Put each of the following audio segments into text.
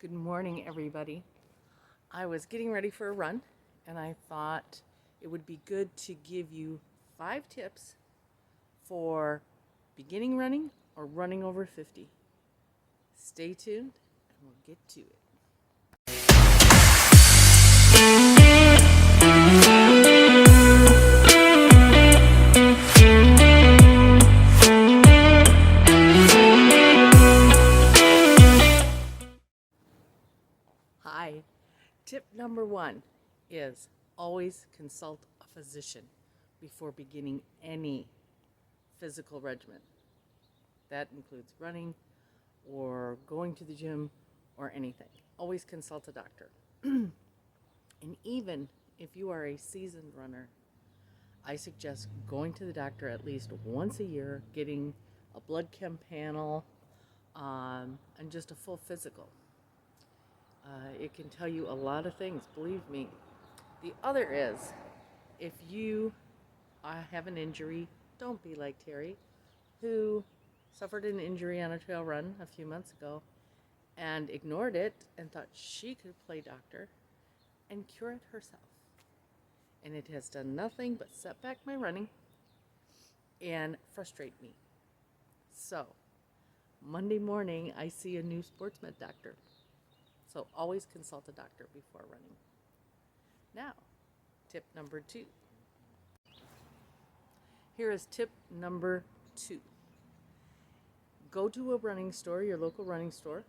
Good morning, everybody. I was getting ready for a run, and I thought it would be good to give you 5 tips for beginning running or running over 50. Stay tuned, and we'll get to it. Hi. Tip number 1 is always consult a physician before beginning any physical regimen. That includes running or going to the gym or anything. Always consult a doctor. And even if you are a seasoned runner, I suggest going to the doctor at least once a year, getting a blood chem panel, and just a full physical. It can tell you a lot of things, believe me. The other is, if you have an injury, don't be like Terry, who suffered an injury on a trail run a few months ago and ignored it and thought she could play doctor and cure it herself. And it has done nothing but set back my running and frustrate me. So, Monday morning, I see a new sports med doctor. So always consult a doctor before running. Now, tip number 2. Here is tip number 2. Go to a running store, your local running store.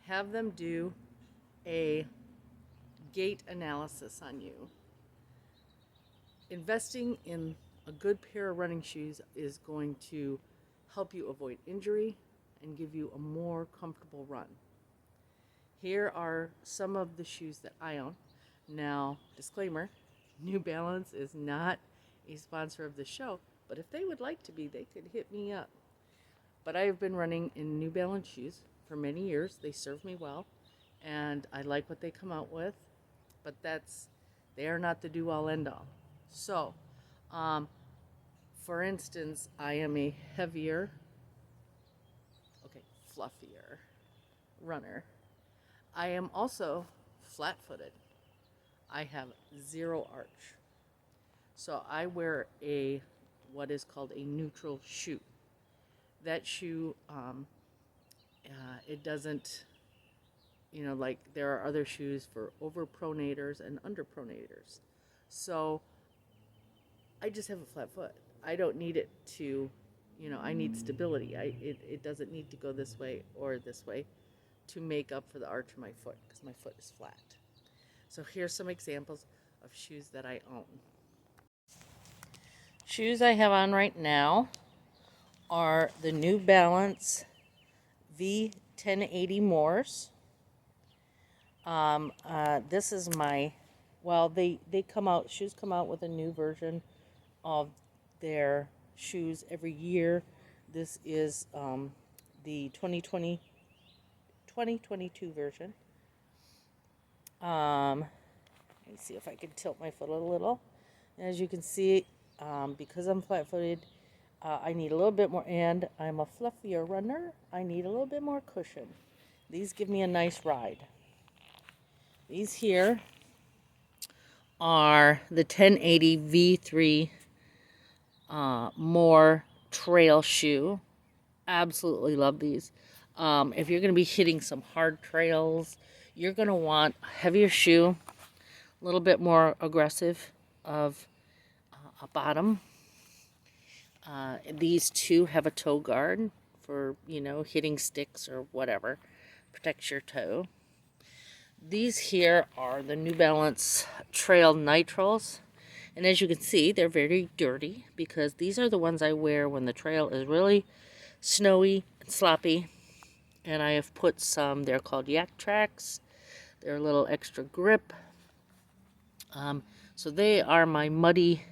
Have them do a gait analysis on you. Investing in a good pair of running shoes is going to help you avoid injury and give you a more comfortable run. Here are some of the shoes that I own. Now, disclaimer, New Balance is not a sponsor of the show, but if they would like to be, they could hit me up. But I have been running in New Balance shoes for many years. They serve me well, and I like what they come out with, but they are not the do-all end-all. So, for instance, I am a fluffier runner. I am also flat-footed. I have 0 arch. So I wear what is called a neutral shoe. That shoe, it doesn't, like there are other shoes for overpronators and underpronators. So I just have a flat foot. I don't need it to, I need stability. It doesn't need to go this way or this way to make up for the arch of my foot, because my foot is flat. So here's some examples of shoes that I own. Shoes I have on right now are the New Balance V1080 Moors. This is shoes come out with a new version of their shoes every year. This is the 2022 version. Let me see if I can tilt my foot a little. As you can see, because I'm flat-footed, I need a little bit more, and I'm a fluffier runner, I need a little bit more cushion. These give me a nice ride. These here are the 1080 V3 More trail shoe. Absolutely love these. If you're going to be hitting some hard trails, you're going to want a heavier shoe, a little bit more aggressive of a bottom. These two have a toe guard for, hitting sticks or whatever. Protects your toe. These here are the New Balance Trail Nitrals. And as you can see, they're very dirty because these are the ones I wear when the trail is really snowy and sloppy. And I have put some, they're called Yak Tracks. They're a little extra grip. So they are my muddy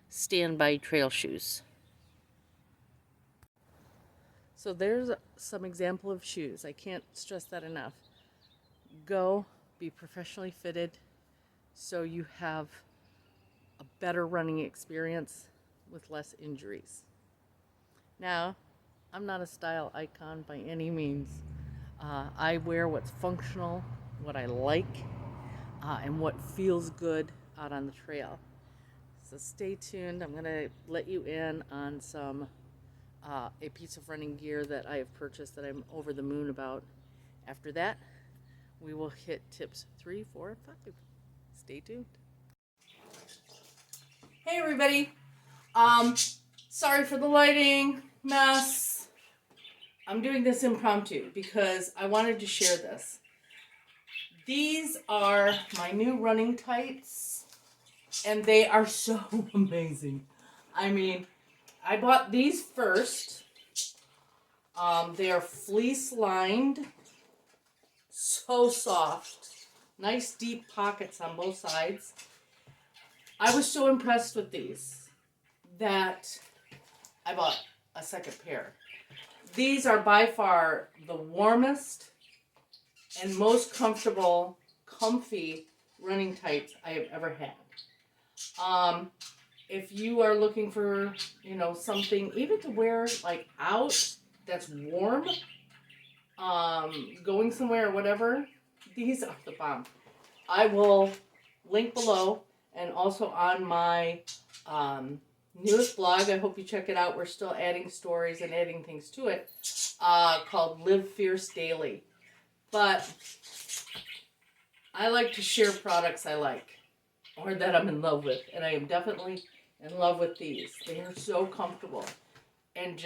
standby trail shoes. So there's some example of shoes. I can't stress that enough. Go be professionally fitted so you have a better running experience with less injuries. Now, I'm not a style icon by any means. I wear what's functional, what I like, and what feels good out on the trail. So stay tuned. I'm going to let you in on a piece of running gear that I have purchased that I'm over the moon about. After that, we will hit tips 3, 4, and 5. Stay tuned. Hey everybody. Sorry for the lighting mess. I'm doing this impromptu because I wanted to share this. These are my new running tights, and they are so amazing. I mean, I bought these first. They are fleece lined, so soft, nice deep pockets on both sides. I was so impressed with these that I bought a second pair. These are by far the warmest and most comfortable, comfy running tights I have ever had. If you are looking for, something even to wear like out that's warm, going somewhere or whatever, these are the bomb. I will link below and also on my newest blog. I hope you check it out. We're still adding stories and adding things to it, called Live Fierce Daily. But I like to share products I like or that I'm in love with, and I am definitely in love with these. They are so comfortable, and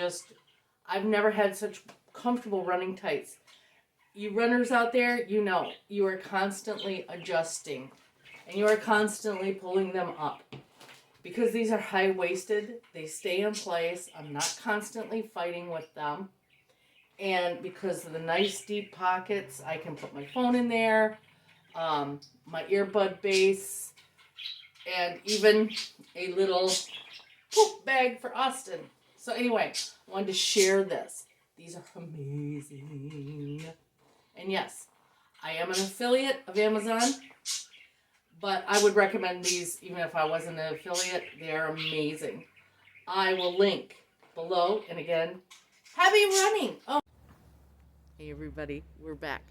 I've never had such comfortable running tights. You runners out there, you are constantly adjusting, and you are constantly pulling them up. Because these are high-waisted, they stay in place. I'm not constantly fighting with them. And because of the nice deep pockets, I can put my phone in there, my earbud base, and even a little poop bag for Austin. So anyway, I wanted to share this. These are amazing. And yes, I am an affiliate of Amazon, but I would recommend these even if I wasn't an affiliate. They are amazing. I will link below. And again, happy running. Oh. Hey everybody, we're back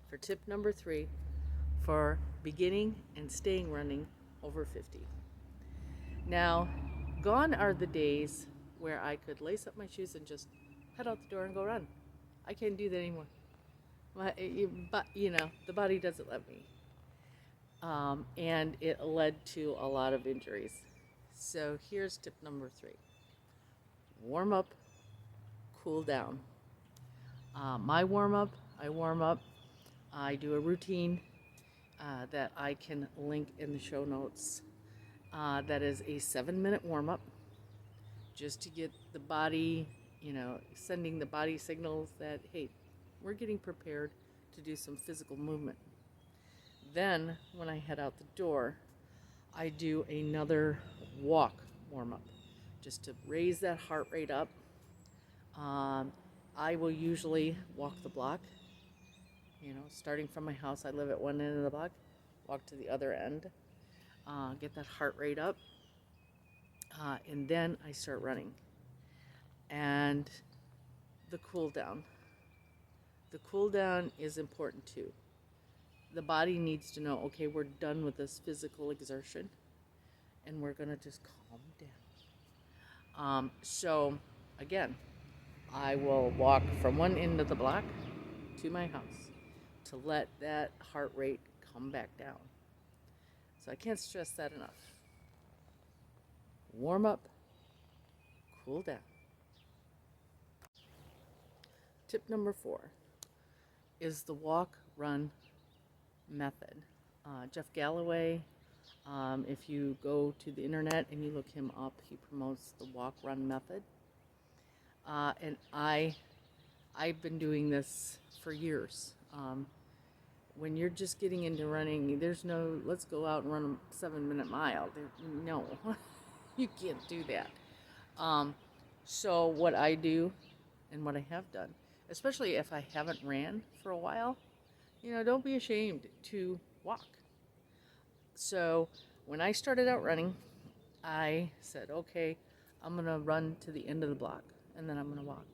for tip number 3 for beginning and staying running over 50. Now, gone are the days where I could lace up my shoes and just head out the door and go run. I can't do that anymore. But the body doesn't let me. And it led to a lot of injuries. So here's tip number 3. Warm up, cool down. My warm up, I do a routine that I can link in the show notes. That is a 7-minute warm up, just to get the body, sending the body signals that, hey, we're getting prepared to do some physical movement. Then, when I head out the door, I do another walk warm up, just to raise that heart rate up. I will usually walk the block, starting from my house. I live at one end of the block, walk to the other end, get that heart rate up, and then I start running. And the cool down. The cool down is important too. The body needs to know, okay, we're done with this physical exertion, and we're gonna just calm down. So again, I will walk from one end of the block to my house to let that heart rate come back down. So I can't stress that enough. Warm up, cool down. Tip number 4 is the walk-run method. Jeff Galloway, if you go to the internet and you look him up, he promotes the walk-run method. And I've been doing this for years. When you're just getting into running, there's no, let's go out and run a 7-minute mile. No, you can't do that. So what I do and what I have done, especially if I haven't ran for a while, don't be ashamed to walk. So when I started out running, I said, okay, I'm going to run to the end of the block, and then I'm going to walk.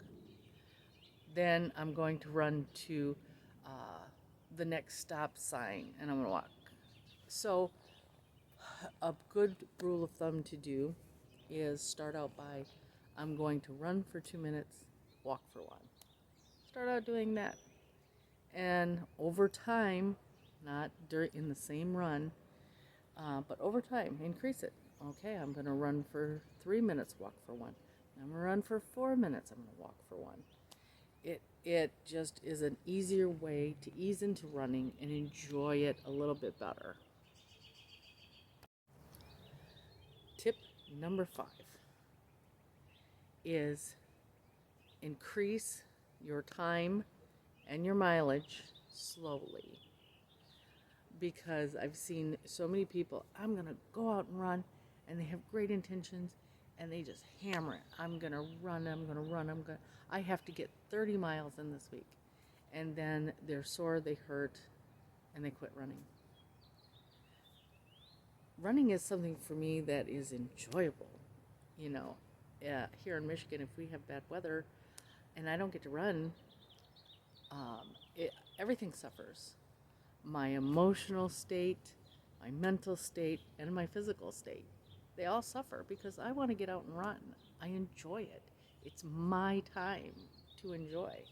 Then I'm going to run to the next stop sign and I'm going to walk. So a good rule of thumb to do is start out by, I'm going to run for 2 minutes, walk for 1. Start out doing that. And over time, not in the same run, but over time, increase it. Okay, I'm going to run for 3 minutes, walk for 1. I'm going to run for 4 minutes, I'm going to walk for 1. It just is an easier way to ease into running and enjoy it a little bit better. Tip number 5 is increase your time and your mileage slowly. Because I've seen so many people, I'm going to go out and run, and they have great intentions, and they just hammer it. I'm going to run, I have to get 30 miles in this week. And then they're sore, they hurt, and they quit running. Running is something for me that is enjoyable. You know, here in Michigan, if we have bad weather and I don't get to run, everything suffers. My emotional state, my mental state, and my physical state. They all suffer because I want to get out and run. I enjoy it. It's my time to enjoy.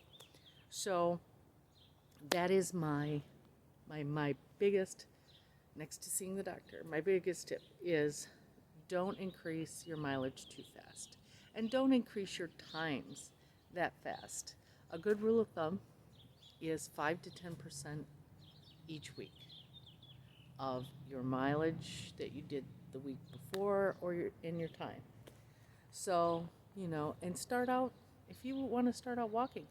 So that is my biggest, next to seeing the doctor, my biggest tip is don't increase your mileage too fast. And don't increase your times that fast. A good rule of thumb is 5 to 10% each week of your mileage that you did the week before or in your time. So, you know, and start out, if you want to start out walking,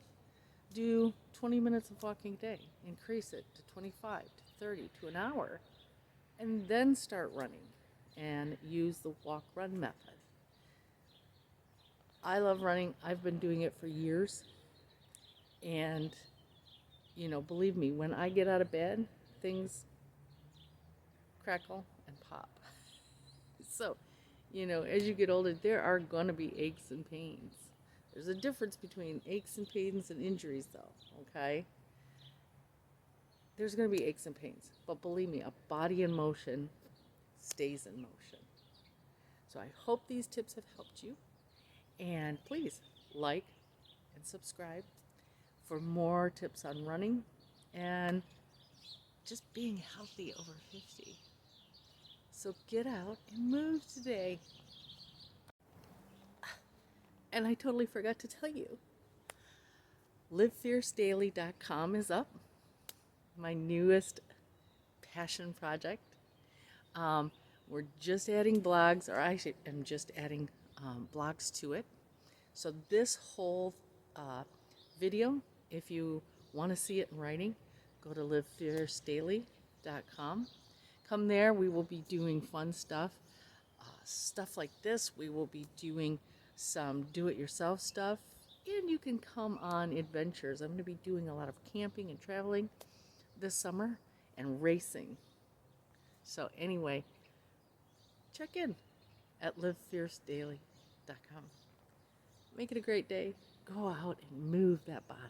do 20 minutes of walking a day. Increase it to 25, to 30, to an hour, and then start running and use the walk-run method. I love running. I've been doing it for years. And, you know, believe me, when I get out of bed, things crackle and pop. So, you know, as you get older, there are going to be aches and pains. There's a difference between aches and pains and injuries, though, okay? There's going to be aches and pains. But believe me, a body in motion stays in motion. So I hope these tips have helped you. And please like and subscribe for more tips on running and just being healthy over 50. So get out and move today. And I totally forgot to tell you, livefiercedaily.com is up. My newest passion project. We're just adding blogs, or I am just adding blogs to it. So this whole video, if you want to see it in writing, go to livefiercedaily.com. Come there, we will be doing fun stuff. Stuff like this, we will be doing some do-it-yourself stuff, and you can come on adventures. I'm going to be doing a lot of camping and traveling this summer and racing. So anyway, check in at livefiercedaily.com. Make it a great day. Go out and move that body.